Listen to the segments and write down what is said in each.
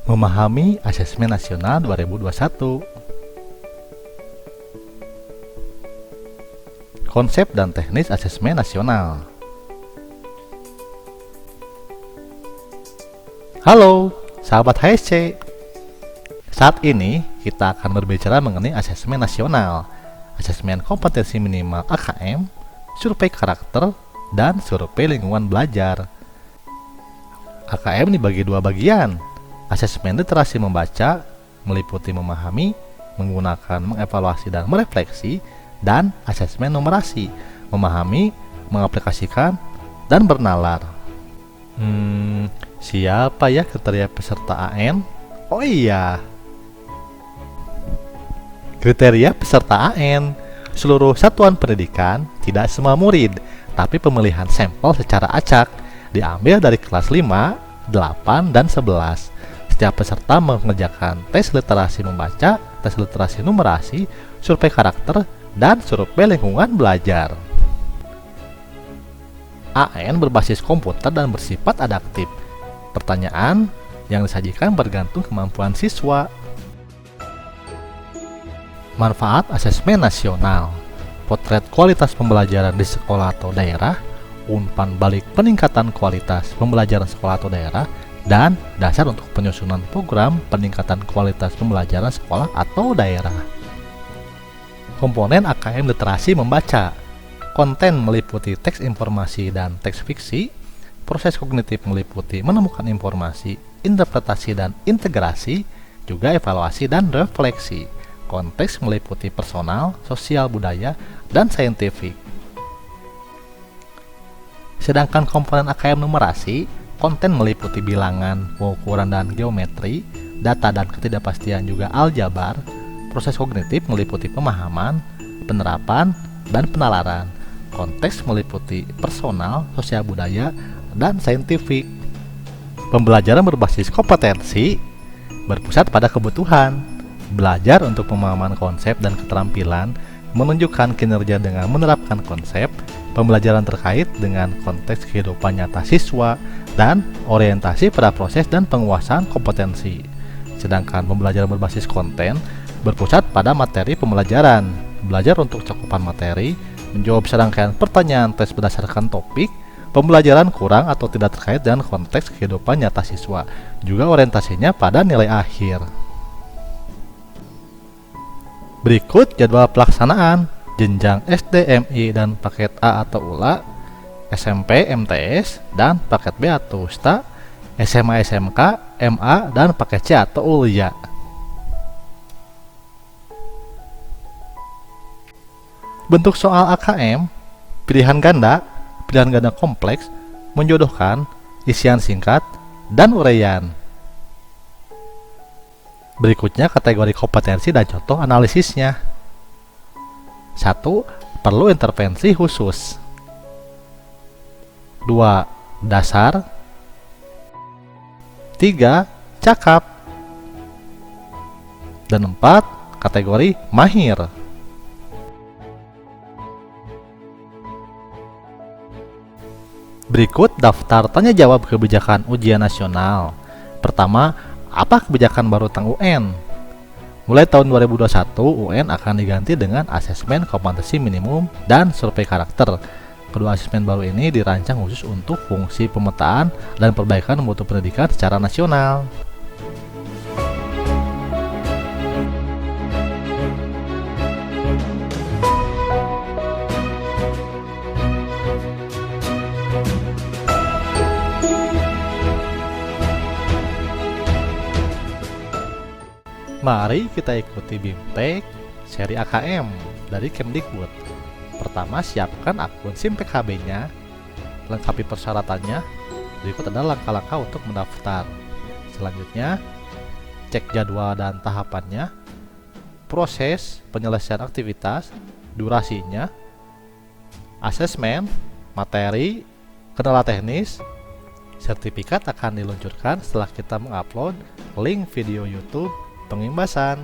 Memahami Asesmen Nasional 2021. Konsep dan teknis asesmen nasional. Halo, sahabat HSC. Saat ini kita akan berbicara mengenai asesmen nasional, asesmen kompetensi minimal AKM, survei karakter, dan survei lingkungan belajar. AKM dibagi dua bagian. Asesmen literasi membaca meliputi memahami, menggunakan, mengevaluasi, dan merefleksi, dan asesmen numerasi memahami, mengaplikasikan, dan bernalar. Siapa ya kriteria peserta AN? Oh iya, kriteria peserta AN. Seluruh satuan pendidikan, tidak semua murid, tapi pemilihan sampel secara acak diambil dari kelas 5, 8, dan 11. Setiap peserta mengerjakan tes literasi membaca, tes literasi numerasi, survei karakter, dan survei lingkungan belajar. AN berbasis komputer dan bersifat adaptif. Pertanyaan yang disajikan bergantung kemampuan siswa. Manfaat asesmen nasional. Potret kualitas pembelajaran di sekolah atau daerah, umpan balik peningkatan kualitas pembelajaran sekolah atau daerah, dan dasar untuk penyusunan program peningkatan kualitas pembelajaran sekolah atau daerah. Komponen AKM literasi membaca. Konten meliputi teks informasi dan teks fiksi. Proses kognitif meliputi menemukan informasi, interpretasi dan integrasi, juga evaluasi dan refleksi. Konteks meliputi personal, sosial budaya, dan saintifik. Sedangkan komponen AKM numerasi, konten meliputi bilangan, pengukuran dan geometri, data dan ketidakpastian juga aljabar. Proses kognitif meliputi pemahaman, penerapan, dan penalaran. Konteks meliputi personal, sosial budaya, dan saintifik. Pembelajaran berbasis kompetensi berpusat pada kebutuhan. Belajar untuk pemahaman konsep dan keterampilan, menunjukkan kinerja dengan menerapkan konsep, pembelajaran terkait dengan konteks kehidupan nyata siswa, dan orientasi pada proses dan penguasaan kompetensi. Sedangkan pembelajaran berbasis konten berpusat pada materi pembelajaran, belajar untuk cakupan materi, menjawab serangkaian pertanyaan tes berdasarkan topik, pembelajaran kurang atau tidak terkait dengan konteks kehidupan nyata siswa, juga orientasinya pada nilai akhir. Berikut jadwal pelaksanaan jenjang SD, MI, dan paket A atau ULA, SMP, MTS, dan paket B atau USTA, SMA, SMK, MA, dan paket C atau ULIA. Bentuk soal AKM, pilihan ganda kompleks, menjodohkan, isian singkat, dan uraian. Berikutnya kategori kompetensi dan contoh analisisnya. 1. Perlu intervensi khusus. 2. Dasar. 3. Cakap. Dan 4. Kategori mahir. Berikut daftar tanya jawab kebijakan ujian nasional. Pertama, apa kebijakan baru tentang UN? Mulai tahun 2021, UN akan diganti dengan asesmen kompetensi minimum dan survei karakter. Kedua asesmen baru ini dirancang khusus untuk fungsi pemetaan dan perbaikan mutu pendidikan secara nasional. Mari kita ikuti BIMTEK seri AKM dari Kemdikbud. Pertama, siapkan akun SIM PKB-nya, lengkapi persyaratannya. Berikut adalah langkah-langkah untuk mendaftar. Selanjutnya, cek jadwal dan tahapannya, proses penyelesaian aktivitas, durasinya, asesmen, materi, kendala teknis. Sertifikat akan diluncurkan setelah kita mengupload link video YouTube pengimbasan.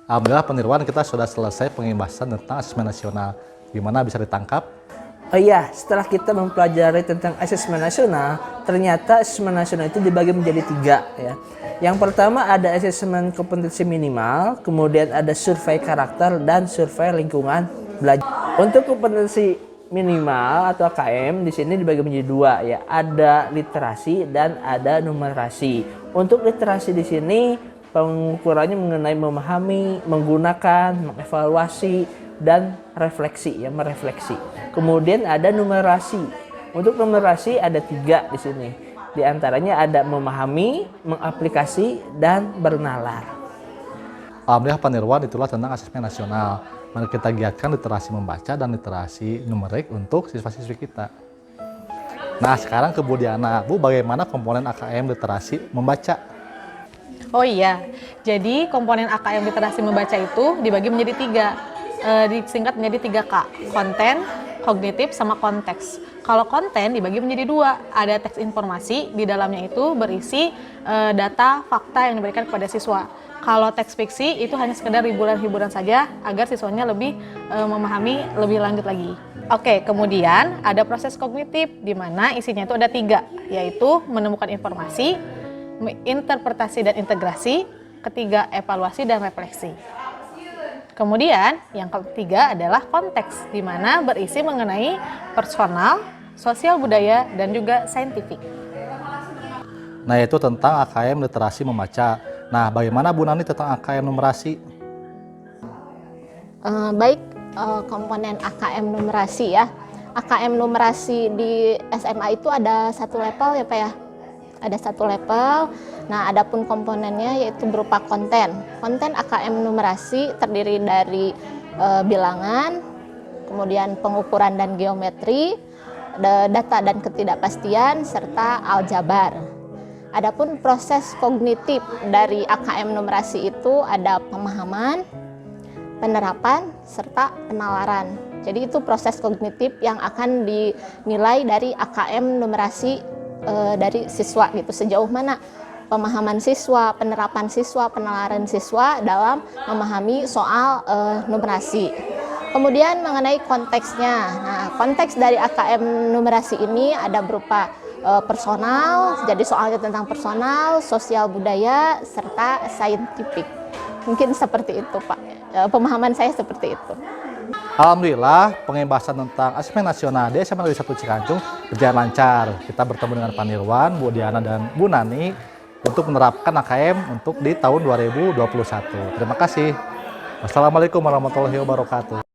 Alhamdulillah peniruan kita sudah selesai pengimbasan tentang asesmen nasional. Gimana, bisa ditangkap? Oh iya, setelah kita mempelajari tentang asesmen nasional, ternyata asesmen nasional itu dibagi menjadi 3 ya. Yang pertama ada asesmen kompetensi minimal, kemudian ada survei karakter dan survei lingkungan belajar. Untuk kompetensi minimal atau KM di sini dibagi menjadi 2 ya, ada literasi dan ada numerasi. Untuk literasi di sini pengukurannya mengenai memahami, menggunakan, mengevaluasi dan refleksi ya, merefleksi. Kemudian ada numerasi. Untuk numerasi ada 3 di sini. Di antaranya ada memahami, mengaplikasi dan bernalar. Alhamdulillah Pak Nirwan, itulah tentang asesmen nasional. Mari kita giatkan literasi membaca dan literasi numerik untuk siswa-siswi kita. Nah, sekarang ke Bu Diana. Bu, bagaimana komponen AKM literasi membaca? Oh iya, jadi komponen AKM literasi membaca itu dibagi menjadi 3. Disingkat menjadi 3K, konten, kognitif, sama konteks. Kalau konten dibagi menjadi 2, ada teks informasi, di dalamnya itu berisi data, fakta yang diberikan kepada siswa. Kalau teks fiksi itu hanya sekedar hiburan-hiburan saja agar siswanya lebih memahami lebih lanjut lagi. Oke, kemudian ada proses kognitif di mana isinya itu ada 3, yaitu menemukan informasi, interpretasi dan integrasi, ketiga evaluasi dan refleksi. Kemudian yang ketiga adalah konteks, di mana berisi mengenai personal, sosial budaya, dan juga saintifik. Nah, itu tentang AKM literasi membaca. Nah, bagaimana Bu Nani tentang AKM numerasi? Komponen AKM numerasi ya. AKM numerasi di SMA itu ada 1 level ya Pak ya. Ada 1 level. Nah, adapun komponennya yaitu berupa konten. Konten AKM numerasi terdiri dari bilangan, kemudian pengukuran dan geometri, data dan ketidakpastian, serta aljabar. Adapun proses kognitif dari AKM numerasi itu ada pemahaman, penerapan, serta penalaran. Jadi itu proses kognitif yang akan dinilai dari AKM numerasi dari siswa gitu, sejauh mana pemahaman siswa, penerapan siswa, penalaran siswa dalam memahami soal numerasi. Kemudian mengenai konteksnya, nah konteks dari AKM numerasi ini ada berupa personal, jadi soalnya tentang personal, sosial budaya, serta saintifik. Mungkin seperti itu Pak, pemahaman saya seperti itu. Alhamdulillah, pengembasan tentang asesmen nasional di SMA Negeri 1 Cikancung berjalan lancar. Kita bertemu dengan Pak Nirwan, Bu Diana, dan Bu Nani untuk menerapkan AKM untuk di tahun 2021. Terima kasih. Wassalamualaikum warahmatullahi wabarakatuh.